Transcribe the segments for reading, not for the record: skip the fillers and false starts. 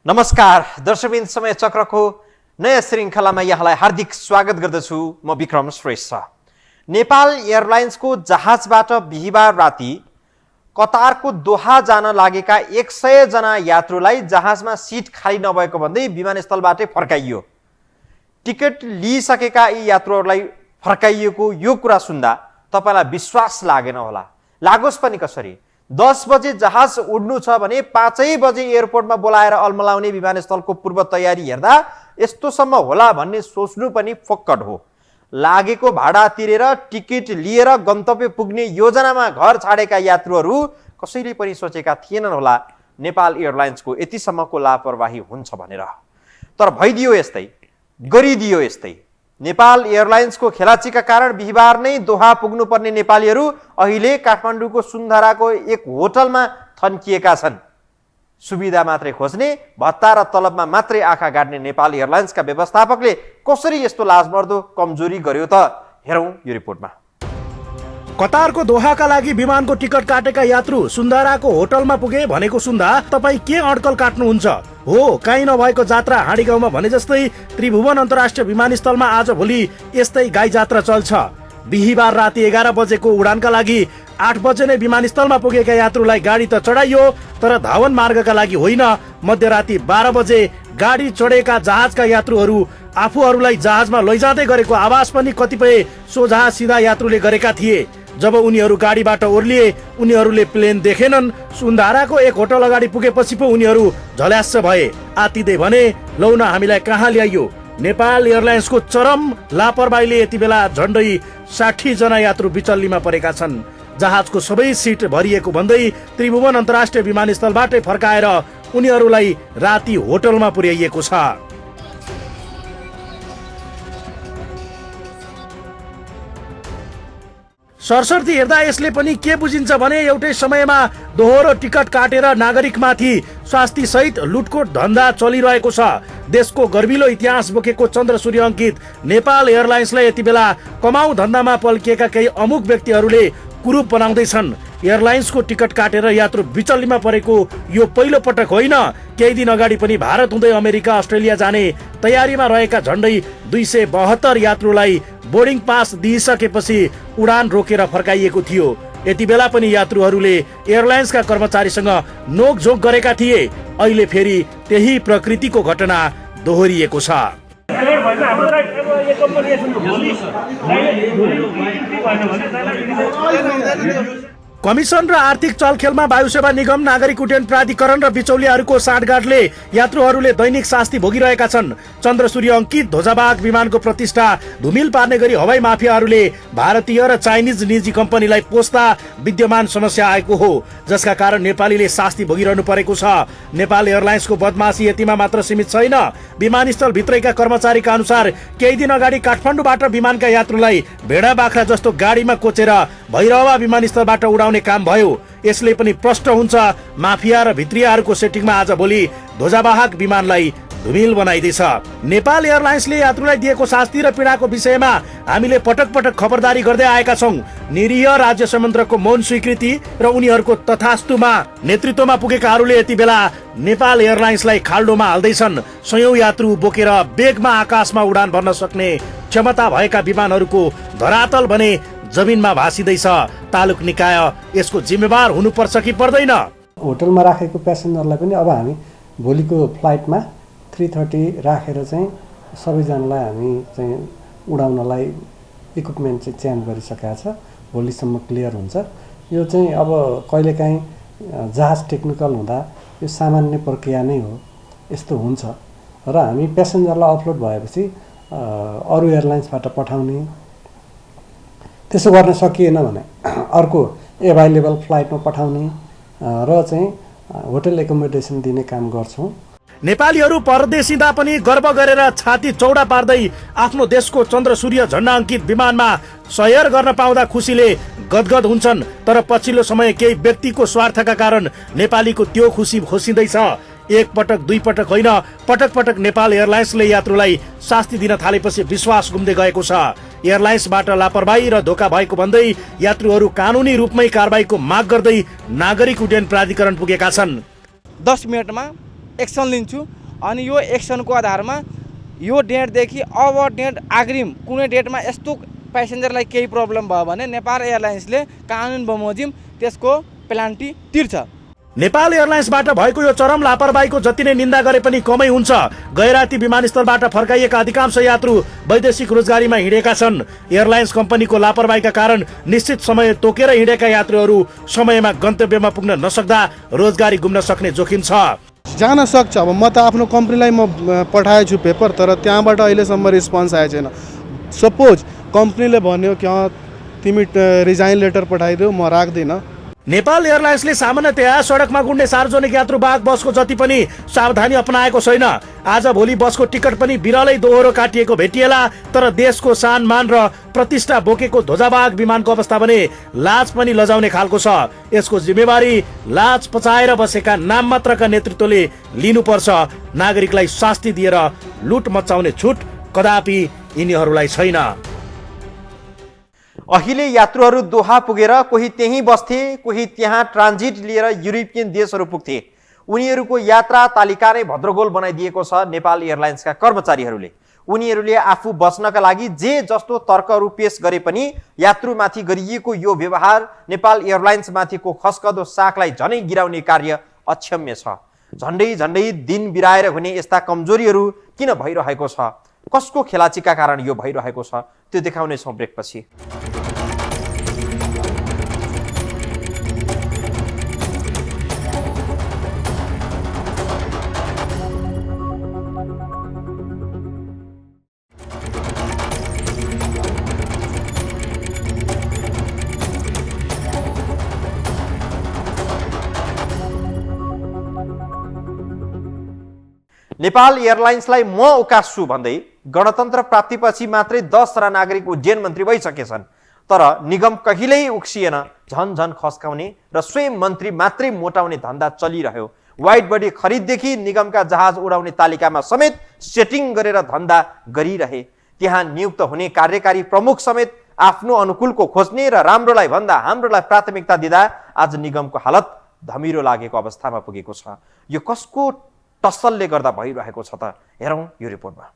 नमस्कार दर्शकबिन समय चक्रको नयाँ श्रृङ्खलामा यहाँलाई हार्दिक स्वागत गर्दछु। म विक्रम श्रेष्ठ। नेपाल एयरलाइन्सको जहाजबाट बिहीबार राति कतारको दोहा जान लागेका 100 जना यात्रुलाई जहाजमा सिट खाली नभएको भन्दै विमानस्थलबाटै फर्काइयो। टिकट लिइसकेका यी यात्रुहरूलाई फर्काइएको यो कुरा सुन्दा तपाईलाई विश्वास लागेन होला। लागोस् पनि कसरी। 10 बजे जहाज उड्नु छ भने 5 बजे एयरपोर्टमा बोलाएर अल्मलाउने विमानस्थलको पूर्व तयारी हेर्दा यस्तोसम्म होला भन्ने सोच्नु पनि फोक्कड हो। लागेको भाडा तिरेर टिकट लिएर गन्तव्य पुग्ने योजनामा घर छाडेका यात्रुहरू कसैले पनि सोचेका थिएनन् होला नेपाल एयरलाइन्सको यतिसम्मको लापरवाही हुन्छ भनेर। तर भइदियो यस्तै, गरिदियो यस्तै। नेपाल एयरलाइन्सको खेलाचीका कारण बिहीबार नै दोहा पुग्नुपर्ने नेपालीहरू अहिले काठमाडौँको सुन्धाराको एक होटलमा थन्किएका छन्। सुविधा मात्रै खोज्ने, भत्ता र तलबमा मात्रै आँखा गाड्ने नेपाल एयरलाइन्सका व्यवस्थापकले कसरी यस्तो लाजमर्दो कमजोरी गर्यो त हेरौँ यो रिपोर्टमा। कतारको दोहाका लागि विमानको टिकट काटेका यात्रु सुन्धाराको होटलमा पुगे भनेको सुन्दा तपाईँ के अड्कल काट्नुहुन्छ? हो, काहीँ नभएको जात्रा हाँडी गाउँमा भने जस्तै त्रिभुवन अन्तर्राष्ट्रिय विमानस्थलमा आज भोलि यस्तै गाई जात्रा चल्छ। बिहीबार राति 11 बजेको उडानका लागि 8 बजे नै विमानस्थलमा पुगेका यात्रुलाई गाडी त चढाइयो, तर धावन मार्गका लागि होइन। मध्यराति 12 बजे गाडी चढेका जहाजका यात्रुहरू आफूहरूलाई जहाजमा लैजाँदै गरेको आवाज पनि कतिपय सोझा सिधा यात्रुले गरेका थिए। जब उनीहरू गाडीबाट ओर्लिए उनीहरूले प्लेन देखेनन्। सुन्धाराको एक होटल अगाडि पुगेपछि पो उनीहरू झल्यास्स भए। आतिदै भने लौ न हामीलाई कहाँ ल्याइयो। नेपाल एयरलाइन्सको चरम लापरवाहीले यति बेला झन्डै 60 जना यात्रु बिचल्लीमा परेका छन्। जहाजको सबै सिट भरिएको भन्दै त्रिभुवन अन्तर्राष्ट्रिय विमानस्थलबाटै फर्काएर उनीहरूलाई राति होटलमा पुर्याइएको छ। सरसर्ती हेर्दा यसले पनि के बुझिन्छ भने एउटै समयमा दोहोरो टिकट काटेर नागरिकमाथि स्वास्ती सहित लुटकोट धन्दा चलिरहेको छ। देशको गर्विलो इतिहास बोकेको चन्द्र सूर्य अंकित नेपाल एयरलाइन्सलाई यति बेला कमाउ धन्दामा पल्किएका केही अमुक व्यक्तिहरूले कुरूप बनाउँदैछन्। एयरलाइन्सको टिकट काटेर यात्रु बिचल्लीमा परेको यो पहिलो पटक होइन। केही दिन अगाडि पनि भारत हुँदै अमेरिका अस्ट्रेलिया जाने तयारीमा रहेका झन्डै 272 यात्रुलाई बोर्डिङ पास दिइसकेपछि उडान रोकेर फर्काइएको थियो। यति बेला पनि यात्रुहरूले एयरलाइन्सका कर्मचारीसँग नोकझोक गरेका थिए। अहिले फेरि त्यही प्रकृतिको घटना दोहोरिएको छ। कमिसन र आर्थिक चलखेलमा वायु सेवा निगम, नागरिक उड्डयन प्राधिकरण र बिचौलियाहरूको साँठगाँठले यात्रुहरूले दैनिक शास्ति भोगिरहेका छन्। चन्द्र सूर्य अंकित ध्वजावाहक विमानको प्रतिष्ठा धुमिल पार्ने गरी हवाई माफियाहरूले भारतीय र चाइनिज निजी कम्पनीलाई पोस्दा विद्यमान समस्या आएको हो, जसका कारण नेपालीले शास्ति भोगिरहनु परेको छ। नेपाल एयरलाइन्सको बदमासी यतिमा मात्र सीमित छैन। विमानस्थल भित्रैका कर्मचारीका अनुसार केही दिन अगाडि काठमाडौँबाट विमानका यात्रुलाई भेडा बाख्रा जस्तो गाडीमा कोचेर भैरहवा विमानस्थलबाट उडाउने काम भयो। यसले पनि प्रष्ट हुन्छ माफिया र भित्रियाहरूको सेटिङमा आज भोलि ध्वजावाहक विमानलाई धुमिल बनाइदिन्छ। नेपाल एयरलाइन्सले यात्रुलाई दिएको शास्ति र पीडाको विषयमा हामीले पटक पटक खबरदारी गर्दै आएका छौं। निरीह राज्य संयन्त्रको मौन स्वीकृति र उनीहरूको तथास्तुमा नेतृत्वमा पुगेकाहरूले यति बेला नेपाल एयरलाइन्सलाई खाल्डोमा हाल्दैछन्। सयौं यात्रु बोकेर बेगमा आकाशमा उडान भर्न सक्ने क्षमता भएका विमानहरूको धरातल भने जमिनमा भासिँदैछ। तालुक निकाय यसको जिम्मेवार हुनुपर्छ कि पर्दैन? होटलमा राखेको प्यासेन्जरलाई पनि अब हामी भोलिको फ्लाइटमा 3:30 राखेर चाहिँ सबैजनालाई हामी चाहिँ उडाउनलाई इक्विपमेन्ट चाहिँ चेन्ज गरिसकेका छ। भोलिसम्म क्लियर हुन्छ। यो चाहिँ अब कहिलेकाहीँ जहाज टेक्निकल हुँदा यो सामान्य प्रक्रिया नै हो, यस्तो हुन्छ। र हामी प्यासेन्जरलाई अफलोड भएपछि अरू एयरलाइन्सबाट पठाउने, त्यसो गर्न सकिएन भने अर्को एभाइलेबल फ्लाइटमा पठाउने र चाहिँ होटल एकोमोडेसन दिने काम गर्छौँ। नेपालीहरू परदेशिँदा पनि गर्व गरेर छाती चौडा पार्दै आफ्नो देशको चन्द्र सूर्य झण्डा अंकित विमानमा सयर गर्न पाउँदा खुसीले गदगद हुन्छन्। तर पछिल्लो समय केही व्यक्तिको स्वार्थका कारण नेपालीको त्यो खुसी खोसिँदैछ। एक पटक दुई पटक होइन, पटक पटक नेपाल एयरलाइन्सले यात्रुलाई शास्ति दिन थालेपछि विश्वास गुम्दै गएको छ। एयरलाइन्सबाट लापरवाही र धोका भएको भन्दै यात्रुहरू कानुनी रूपमै कारबाहीको माग गर्दै नागरिक उड्डयन प्राधिकरण पुगेका छन्। 10 मिनटमा एक्सन लिन्छु अनि यो एक्सनको आधारमा यो डेटदेखि अब डेट अग्रिम कुनै डेटमा यस्तो प्यासेन्जरलाई केही प्रब्लम भयो भने नेपाल एयरलाइन्सले कानुन बमोजिम त्यसको पेनाल्टी तिर्छ। नेपाल एयरलाइन्सबाट भएको यो चरम लापरवाहीको जति नै निन्दा गरे पनि कमै हुन्छ। गैराती विमानस्थलबाट फर्काइएका अधिकांश यात्रु वैदेशिक रोजगारीमा हिँडेका छन्। एयरलाइन्स कम्पनीको लापरवाहीका कारण निश्चित समय तोकेर हिँडेका यात्रुहरू समयमा गन्तव्यमा पुग्न नसक्दा रोजगारी गुम्न सक्ने जोखिम छ। जान सक्छ। अब म त आफ्नो कम्पनीलाई म पठाएछु पेपर, तर त्यहाँबाट अहिलेसम्म रिस्पोन्स आएको छैन। सपोज कम्पनीले भन्यो कि तिमी रिजाइन लेटर पठाइदेऊ, म राख्दिनँ। नेपाल एयरलाइन्सले सामान्यतया सडकमा गुड्ने सार्वजनिक यात्रुवाहक बसको जति पनि सावधानी अपनाएको छैन। आज भोलि बसको टिकट पनि बिरलै दोहोरो काटिएको भेटिएला, तर देशको सान मान र प्रतिष्ठा बोकेको ध्वजावाहक विमानको अवस्था भने लाज पनि लजाउने खालको छ। यसको जिम्मेवारी लाज पचाएर बसेका नाम मात्रका नेतृत्वले लिनुपर्छ। नागरिकलाई शास्ति दिएर लुट मचाउने छुट कदापि यिनीहरूलाई छैन। अहिले यात्रुहरू दोहा पुगेर कोही त्यहीँ बस्थे, कोही त्यहाँ ट्रान्जिट लिएर युरोपियन देशहरू पुग्थे। उनीहरूको यात्रा तालिका नै भद्रगोल बनाइदिएको छ नेपाल एयरलाइन्सका कर्मचारीहरूले। उनीहरूले आफू बच्नका लागि जे जस्तो तर्कहरू पेश गरे पनि यात्रुमाथि गरिएको यो व्यवहार नेपाल एयरलाइन्समाथिको खस्कदो साखलाई झनै गिराउने कार्य अक्षम्य छ। झन्डै झन्डै दिन बिराएर हुने यस्ता कमजोरीहरू किन भइरहेको छ? कसको खेलाचीका कारण यो भइरहेको छ? त्यो देखाउनेछौँ ब्रेकपछि। नेपाल एयरलाइन्सलाई म उकास्छु भन्दै गणतन्त्र प्राप्तिपछि मात्रै 10 जना नागरिक उड्डयन मन्त्री भइसकेछन्, तर निगम कहिल्यै उक्सिएन। झन झन खस्काउने र स्वयं मन्त्री मात्रै मोटाउने धन्दा चलिरह्यो। वाइड बडी खरिददेखि निगमका जहाज उडाउने तालिकामा समेत सेटिङ गरेर धन्दा गरिरहे। त्यहाँ नियुक्त हुने कार्यकारी प्रमुख समेत आफ्नो अनुकूलको खोज्ने र राम्रोलाई भन्दा हाम्रोलाई प्राथमिकता दिँदा आज निगमको हालत धमिरो लागेको अवस्थामा पुगेको छ। यो कसको टसलले गर्दा भइरहेको छ त? हेरौँ यो रिपोर्टमा।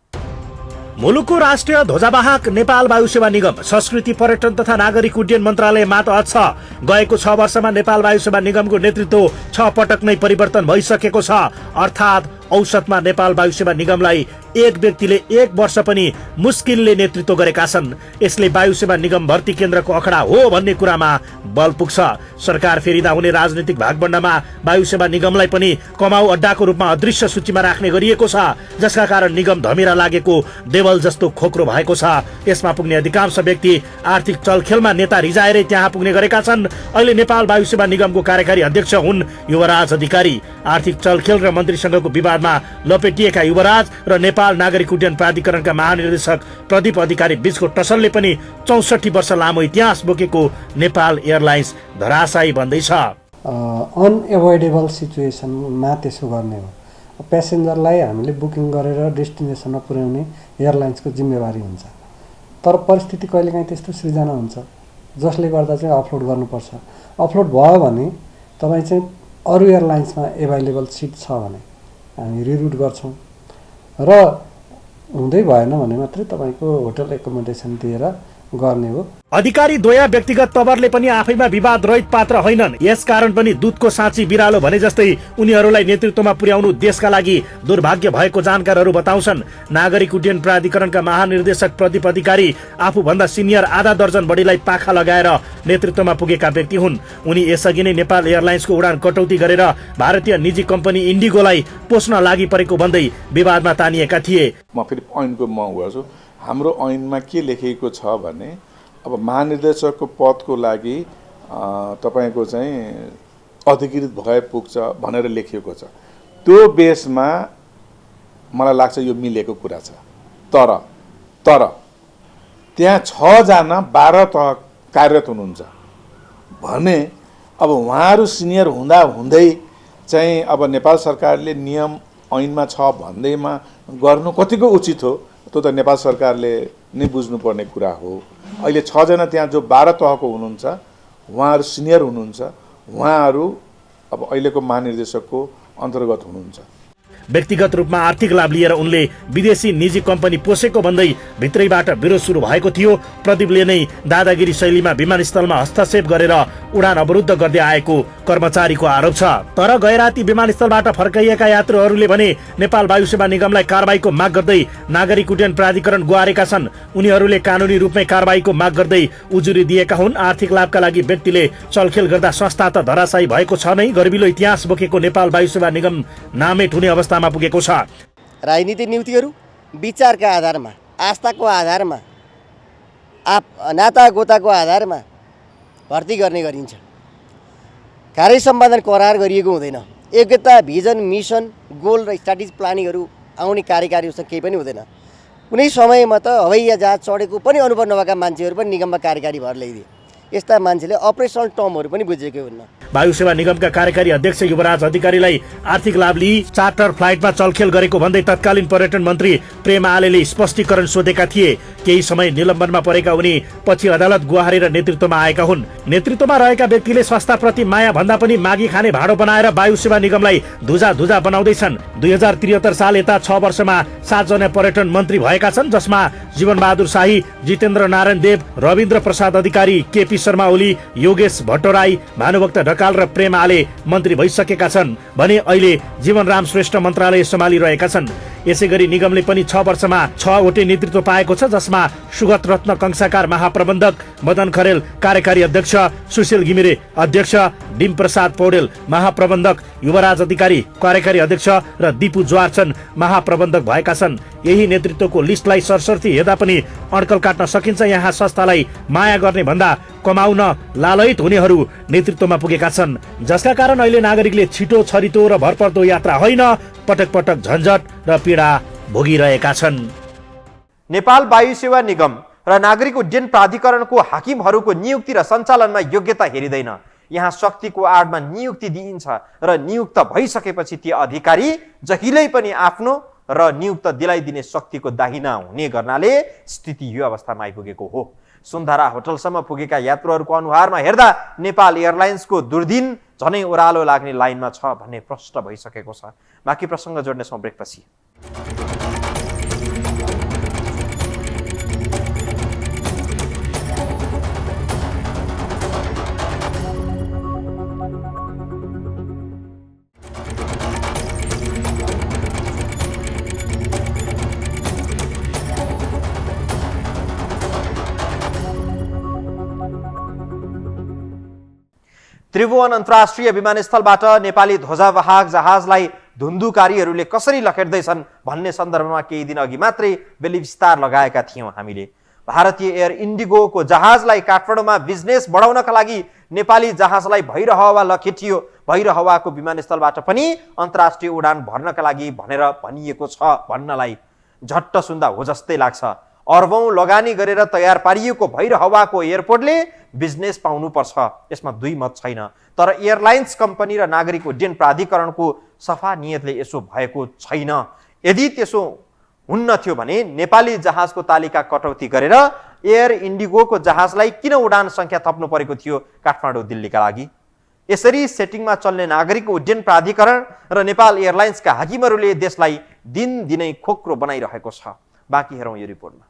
मुलुकको राष्ट्रिय ध्वजावाहक नेपाल वायुसेवा निगम संस्कृति पर्यटन तथा नागरिक उड्डयन मन्त्रालय मातहत छ। गएको 6 वर्षमा नेपाल वायुसेवा निगमको नेतृत्व 6 पटक नै परिवर्तन भइसकेको छ। अर्थात् औसतमा नेपाल वायुसेवा निगमलाई एक व्यक्तिले 1 वर्ष पनि मुस्किलले नेतृत्व गरेका छन्। यसले वायुसेवा निगम भर्ती केन्द्रको अखडा हो भन्ने कुरामा बल पुग्छ। सरकार फेरिँदा हुने राजनीतिक भागबण्डामा वायुसेवा निगमलाई पनि कमाउ अड्डाको रूपमा अदृश्य सूचीमा राख्ने गरिएको छ, जसका कारण निगम धमिरा लागेको देवल जस्तो खोक्रो भएको छ। यसमा पुग्ने अधिकांश व्यक्ति आर्थिक चलखेलमा नेता रिजाएरै त्यहाँ पुग्ने गरेका छन्। अहिले नेपाल वायुसेवा निगमको कार्यकारी अध्यक्ष हुन् युवराज अधिकारी। आर्थिक चलखेल र मन्त्रीसँगको विवादमा लपेटिएका युवराज र नेपाल नागरिक उड्डयन प्राधिकरणका महानिर्देशक प्रदीप अधिकारी बीचको टसलले पनि 64 वर्ष लामो इतिहास बोकेको नेपाल एयरलाइन्स धराशायी बन्दैछ। अनएभोइडेबल सिचुएसनमा त्यसो गर्ने हो। प्यासेन्जरलाई हामीले बुकिङ गरेर डेस्टिनेसनमा पुर्याउने एयरलाइन्सको जिम्मेवारी हुन्छ, तर परिस्थिति कहिलेकाहीँ त्यस्तो सृजना हुन्छ जसले गर्दा चाहिँ अफलोड गर्नुपर्छ। अफलोड भयो भने तपाईँ चाहिँ अरू एयरलाइन्समा एभाइलेबल सिट छ भने हामी रिरुट गर्छौँ, र हुँदै भएन भने मात्रै तपाईँको होटल एकोमोडेसन दिएर गर्ने हो। अधिकारी द्वय व्यक्तिगत तवरले पनि आफैमा विवाद रहित पात्र होइनन्। यसकारण पनि दूधको साँची बिरालो भने जस्तै उनीहरूलाई नेतृत्वमा पुर्याउनु देशका लागि दुर्भाग्य भएको जानकारहरू बताउँछन्। नागरिक उड्डयन प्राधिकरणका महानिर्देशक प्रदीप अधिकारी आफूभन्दा सिनियर आधा दर्जन बढीलाई पाखा लगाएर नेतृत्वमा पुगेका व्यक्ति हुन्। उनी यसअघि नै नेपाल एयरलाइन्सको उडान कटौती गरेर भारतीय निजी कम्पनी इन्डिगोलाई पोस्न लागि परेको भन्दै विवादमा तानिएका थिए। म फेरि ऐनको म गर्छु। हाम्रो ऐनमा के लेखिएको छ भने अब महानिर्देशकको पदको लागि तपाईको चाहिँ अधिकृत भए पुग्छ भनेर लेखिएको छ। त्यो बेसमा मलाई लाग्छ यो मिलेको कुरा छ। तर त्यहाँ 6 जना 12 तह कार्यरत हुनुहुन्छ भने अब उहाँहरू सिनियर हुँदा हुँदै चाहिँ अब नेपाल सरकारले नियम ऐनमा छ भन्दैमा गर्नु कतिको उचित हो? त्यो त नेपाल सरकारले नै बुझ्नुपर्ने कुरा हो। अहिले 6 जना त्यहाँ जो 12 तहको हुनुहुन्छ उहाँहरू सिनियर हुनुहुन्छ, उहाँहरू अब अहिलेको महानिर्देशकको अन्तर्गत हुनुहुन्छ। व्यक्तिगत रूपमा आर्थिक लाभ लिएर उनले विदेशी निजी कम्पनी पोसेको भन्दै भित्रैबाट विरोध सुरु भएको थियो। प्रदीपले नै दादागिरी शैलीमा विमानस्थलमा हस्तक्षेप गरेर उडान अवरुद्ध गर्दै आएको कर्मचारीको आरोप छ। तर गैराती विमानस्थलबाट फर्काइएका यात्रुहरूले भने नेपाल वायु सेवा निगमलाई कारबाहीको माग गर्दै नागरिक उड्डयन प्राधिकरण गुहारेका छन्। उनीहरूले कानुनी रूपमै कारबाहीको माग गर्दै उजुरी दिएका हुन्। आर्थिक लाभका लागि व्यक्तिले चलखेल गर्दा संस्था त धराशायी भएको छ नै, गर्बिलो इतिहास बोकेको नेपाल वायु सेवा निगम नामेट हुने अवस्थामा पुगेको छ। राजनीतिक नियुक्तिहरू विचारका आधारमा, आस्थाको आधारमा, नाता गोताको आधारमा भर्ती गर्ने गरिन्छ। कार्य सम्पादन करार गरिएको हुँदैन। योग्यता, भिजन, मिसन, गोल र स्ट्राटेजिक प्लानिङहरू आउने कार्यकारीहरूसँग केही पनि हुँदैन। कुनै समयमा त हवाई जहाज चढेको पनि अनुभव नभएका मान्छेहरू पनि निगममा कार्यकारी भएर ल्याइदिए। यस्ता मान्छेले अपरेसनल टर्महरू पनि बुझेकै हुन्न। वायु सेवा निगमका कार्यकारी अध्यक्ष युवराज अधिकारीलाई आर्थिक लाभ लिई चार्टर फ्लाइटमा चलखेल गरेको भन्दै तत्कालीन पर्यटन मन्त्री प्रेम आलेले स्पष्टीकरण सोधेका थिए। केही समय निलम्बनमा परेका उनी पछि अदालत गुहारेर नेतृत्वमा आएका हुन्। नेतृत्वमा रहेका व्यक्तिले संस्थाप्रति माया भन्दा पनि मागी खाने भाडो बनाएर वायु सेवा निगमलाई धुजा बनाउँदैछन्। 2073 साल यता 6 वर्षमा 7 जना पर्यटन मन्त्री भएका छन्, जसमा जीवनबहादुर शाही, जितेन्द्र नारायण देव, रविन्द्र प्रसाद अधिकारी, केपी शर्मा ओली, योगेश भट्टराई, भानुभक्त ढकाल र प्रेम आले मन्त्री भइसकेका छन् भने अहिले जीवनराम श्रेष्ठ मन्त्रालय सम्हालिरहेका छन्। यसैगरी निगमले पनि 6 वर्षमा 6 वटै नेतृत्व पाएको छ, जसमा सुगत रत्न कंसाकार महाप्रबन्धक, मदन खरेल कार्यकारी अध्यक्ष, सुशील घिमिरे अध्यक्ष, डिम प्रसाद पौडेल महाप्रबन्धक, युवराज अधिकारी कार्यकारी अध्यक्ष र दिपु ज्वारचन महाप्रबन्धक भएका छन्। यही नेतृत्वको लिस्टलाई सरसर्ती हेर्दा पनि अड्कल काट्न सकिन्छ। यहाँ संस्थालाई माया गर्ने भन्दा कमाउन लालयित हुनेहरू नेतृत्वमा पुगेका छन्, जसका कारण अहिले नागरिकले छिटो, छरितो र भरपर्दो यात्रा होइन, पटक पटक झन्झट र पीडा भोगिरहेका छन्। नेपाल वायु सेवा निगम र नागरिक उड्डयन प्राधिकरणको हाकिमहरूको नियुक्ति र सञ्चालनमा योग्यता हेरिँदैन। यहाँ शक्तिको आडमा नियुक्ति दिइन्छ र नियुक्त भइसकेपछि ती अधिकारी जहिल्यै पनि आफ्नो र नियुक्त दिलाइदिने शक्तिको दाहिना हुने गर्नाले स्थिति यो अवस्थामा आइपुगेको हो। सुन्धारा होटलसम्म पुगेका यात्रुहरूको अनुहारमा हेर्दा नेपाल एयरलाइन्सको दुर्दिन झनै ओह्रालो लाग्ने लाइनमा छ भन्ने प्रष्ट भइसकेको छ। बाँकी प्रसङ्ग जोड्नेछौँ ब्रेकपछि। त्रिभुवन अन्तर्राष्ट्रिय विमानस्थलबाट नेपाली ध्वजावाहक जहाजलाई धुन्धुकारीहरूले कसरी लखेट्दैछन् भन्ने सन्दर्भमा केही दिन अघि मात्रै बेलिविस्तार लगाएका थियौँ हामीले। भारतीय एयर इन्डिगोको जहाजलाई काठमाडौँमा बिजनेस बढाउनका लागि नेपाली जहाजलाई भैरहवा लखेटियो। भैरहवाको विमानस्थलबाट पनि अन्तर्राष्ट्रिय उडान भर्नका लागि भनेर भनिएको छ भन्नलाई झट्ट सुन्दा हो जस्तै लाग्छ। अर्बौं लगानी गरेर तयार पारिएको भैरहवाको एयरपोर्टले बिजनेस पाउनुपर्छ, यसमा दुई मत छैन। तर एयरलाइन्स कम्पनी र नागरिक उड्डयन प्राधिकरणको सफा नियतले यसो भएको छैन। यदि त्यसो हुन्न थियो भने नेपाली जहाजको तालिका कटौती गरेर एयर इन्डिगोको जहाजलाई किन उडान संख्या थप्नु परेको थियो काठमाडौँ दिल्लीका लागि? यसरी सेटिङमा चल्ने नागरिक उड्डयन प्राधिकरण र नेपाल एयरलाइन्सका हाकिमहरूले देशलाई दिनदिनै खोक्रो बनाइरहेको छ। बाँकी हेरौँ यो रिपोर्टमा।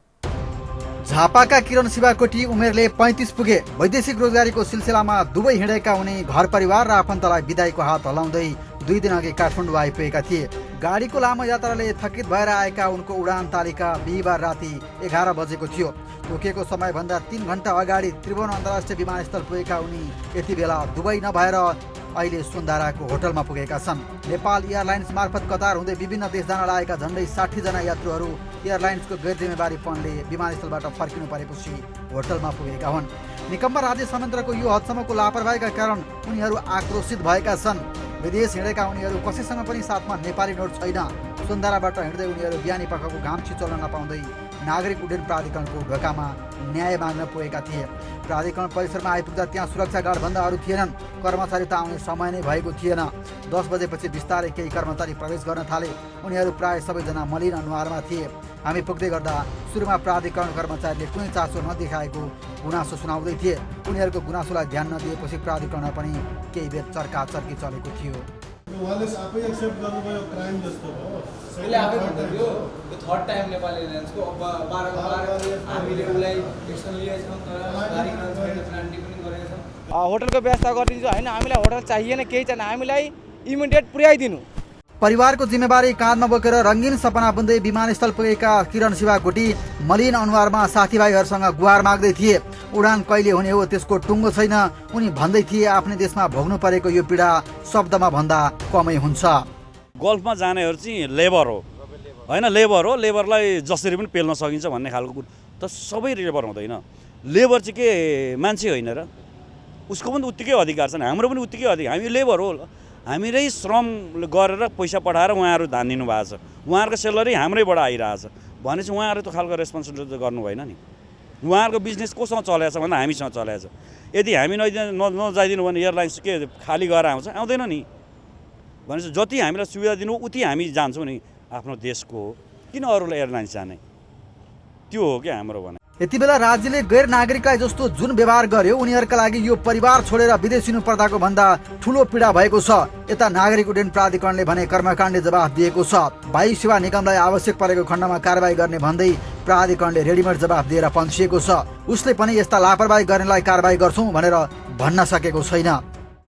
झापाका किरण शिवाकोटी उमेरले 35 पुगे। वैदेशिक रोजगारीको सिलसिलामा दुबई हिँडेका उनी घर परिवार र आफन्तलाई बिदाईको हात हलाउँदै 2 दिन अघि काठमाडौँ आइपुगेका थिए। गाडीको लामो यात्राले थकित भएर आएका उनको उडान तालिका बिहिबार राति 11 बजेको थियो। तोकेको समयभन्दा 3 घण्टा अगाडि त्रिभुवन अन्तर्राष्ट्रिय विमानस्थल पुगेका उनी यति बेला दुबई नभएर अहिले सुन्धाराको होटलमा पुगेका छन्। नेपाल एयरलाइन्स मार्फत कतार हुँदै विभिन्न देश जान लागेका झन्डै 60 जना यात्रुहरू एयरलाइन्सको गैर जिम्मेवारीपनले विमानस्थलबाट फर्किनु परेपछि होटलमा पुगेका हुन्। निकम्मा राज्य संयन्त्रको यो हदसम्मको लापरवाहीका कारण उनीहरू आक्रोशित भएका छन्। विदेश हिँडेका उनीहरू कसैसँग पनि साथमा नेपाली नोट छैन। सुन्धाराबाट हिँड्दै उनीहरू बिहानी पखको घाम चिचल्न नपाउँदै नागरिक उड्डयन प्राधिकरणको ढोकामा न्याय माग्न पुगेका थिए। प्राधिकरण परिसरमा आइपुग्दा त्यहाँ सुरक्षा गार्डभन्दा अरू थिएनन्। कर्मचारी त आउने समय नै भएको थिएन। 10 बजेपछि बिस्तारै केही कर्मचारी प्रवेश गर्न थाले। उनीहरू प्राय सबैजना मलिन अनुहारमा थिए। हामी पुग्दै गर्दा सुरुमा प्राधिकरण कर्मचारीले कुनै चासो नदेखाएको गुनासो सुनाउँदै थिए। उनीहरूको गुनासोलाई ध्यान नदिएपछि प्राधिकरण पनि केही बेर चर्काचर्की चलेको थियो। उहाँले आफै एक्सेप्ट गर्नुभयो क्राइम जस्तो भयो उसले आफै भन्दै थियो यो थर्ड टाइम नेपाल एयरलाइन्सको बारम्बार हामीले उसलाई एक्सन लिएछौँ तर गाडी पेनाल्टी पनि गरेका छौँ। होटलको व्यवस्था गरिदिन्छु होइन, हामीलाई होटल चाहिएन, केही छैन, हामीलाई इमिडिएट पुर्याइदिनु। परिवारको जिम्मेवारी काँधमा बोकेर रङ्गीन सपना बुन्दै विमानस्थल पुगेका किरण शिवाकोटी मलिन अनुहारमा साथीभाइहरूसँग गुहार माग्दै थिए। उडान कहिले हुने हो त्यसको टुङ्गो छैन। उनी भन्दै थिए आफ्नै देशमा भोग्नु परेको यो पीडा शब्दमा भन्दा कमै हुन्छ। गल्फमा जानेहरू चाहिँ लेबर हो होइन, लेबर हो, लेबरलाई जसरी पनि पेल्न सकिन्छ भन्ने खालको कुरो त सबै लेबर हुँदैन। लेबर चाहिँ के मान्छे होइन र? उसको पनि उत्तिकै अधिकार छ नि, हाम्रो पनि उत्तिकै अधिकार। हामी लेबर हो, हामीलाई श्रम गरेर पैसा पठाएर उहाँहरू धानिनु भएको छ, उहाँहरूको सेलरी हाम्रैबाट आइरहेछ भनेपछि उहाँहरू त खालको रेस्पोन्सिबिलिटी गर्नु भएन नि। उहाँहरूको बिजनेस कोसँग चलेको छ भन्दा हामीसँग चलेको छ। यदि हामी नजाइदिनु भने एयरलाइन्स के खाली गरेर आउँछ? आउँदैन नि। भनेपछि जति हामीलाई सुविधा दिनु उति हामी जान्छौँ नि आफ्नो देशको हो, किन अरूलाई एयरलाइन्स जाने? त्यो हो क्या हाम्रो भने। यति बेला राज्यले गैर नागरिकलाई जस्तो जुन व्यवहार गर्यो उनीहरूका लागि यो परिवार छोडेर विदेशिनु पर्दाको भन्दा ठुलो पीडा भएको छ। यता नागरिक उड्डयन प्राधिकरणले भने कर्मकाण्डले जवाफ दिएको छ। वायु सेवा निगमलाई आवश्यक परेको खण्डमा कारबाही गर्ने भन्दै प्राधिकरणले रेडिमेड जवाफ दिएर पन्छिएको छ। उसले पनि यस्ता लापरवाही गर्नेलाई कारबाही गर्छौँ भनेर भन्न सकेको छैन।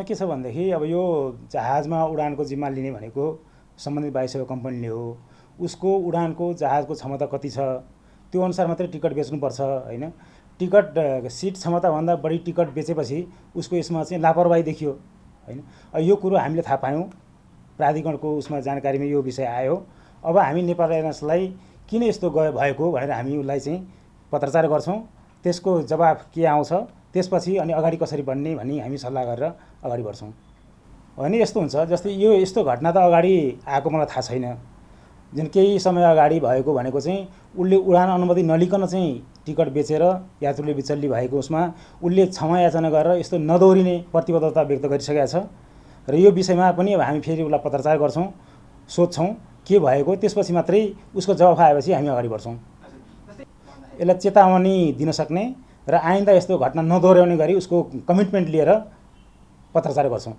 के छ भनेदेखि अब यो जहाजमा उडानको जिम्मा लिने भनेको सम्बन्धित वायु सेवा कम्पनीले हो। उसको उडानको जहाजको क्षमता कति छ त्यो अनुसार मात्रै टिकट बेच्नुपर्छ होइन। टिकट सिट क्षमताभन्दा बढी टिकट बेचेपछि उसको यसमा चाहिँ लापरवाही देखियो होइन। यो कुरो हामीले थाहा पायौँ, प्राधिकरणको उसमा जानकारीमा यो विषय आयो। अब हामी नेपाल एयरलाइन्सलाई किन यस्तो भएको भनेर हामी उसलाई चाहिँ पत्रचार गर्छौँ। त्यसको जवाफ के आउँछ त्यसपछि अनि अगाडि कसरी बढ्ने भन्ने हामी सल्लाह गरेर अगाडि बढ्छौँ। होइन यस्तो हुन्छ, जस्तै यो यस्तो घटना त अगाडि आएको मलाई थाहा छैन। जुन केही समय अगाडि भएको भनेको चाहिँ उसले उडान अनुमति नलिकन चाहिँ टिकट बेचेर यात्रुले बिचल्ली भएको उसमा उसले क्षमा याचना गरेर यस्तो नदोहोरिने प्रतिबद्धता व्यक्त गरिसकेका छ। र यो विषयमा पनि अब हामी फेरि उसलाई पत्रचार गर्छौँ, सोध्छौँ के भएको, त्यसपछि मात्रै उसको जवाफ आएपछि हामी अगाडि बढ्छौँ। यसलाई चेतावनी दिन सक्ने र आइन्दा यस्तो घटना नदोहोऱ्याउने गरी उसको कमिटमेन्ट लिएर पत्रचार गर्छौँ।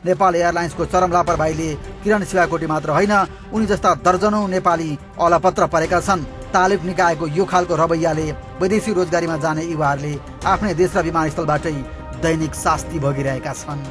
नेपाल एयरलाइन्सको चरम लापरवाहीले किरण शिवाकोटी मात्र होइन उनी जस्ता दर्जनौं नेपाली अलपत्र परेका छन्। तालुक निकायको यो खालको रवैयाले विदेशी रोजगारीमा जाने युवाहरूले आफ्नै देश र विमानस्थलबाटै दैनिक शास्ति भोगिरहेका छन्।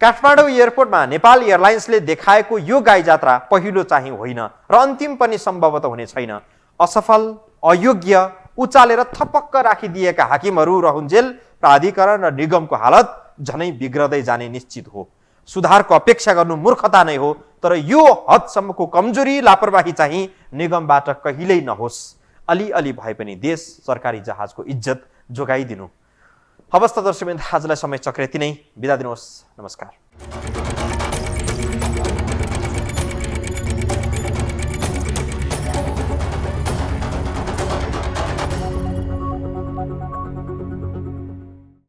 काठमाडौँ एयरपोर्टमा नेपाल एयरलाइन्सले देखाएको यो गाई जात्रा पहिलो चाहिँ होइन र अन्तिम पनि सम्भवतः हुने छैन। असफल, अयोग्य, उचालेर थपक्क राखिदिएका हाकिमहरू रहुन्जेल प्राधिकरण र निगमको हालत झनै बिग्रदै जाने निश्चित हो। सुधारको अपेक्षा गर्नु मूर्खता नै हो, तर यो हदसम्मको कमजोरी लापरवाही चाहिँ निगमबाट कहिल्यै नहोस्। अलिअलि भए पनि देश सरकारी जहाजको इज्जत जोगाइदिनु। हवस् त दर्शकवृन्द, आजलाई समय चक्र यति नै। बिदा दिनुहोस्। नमस्कार।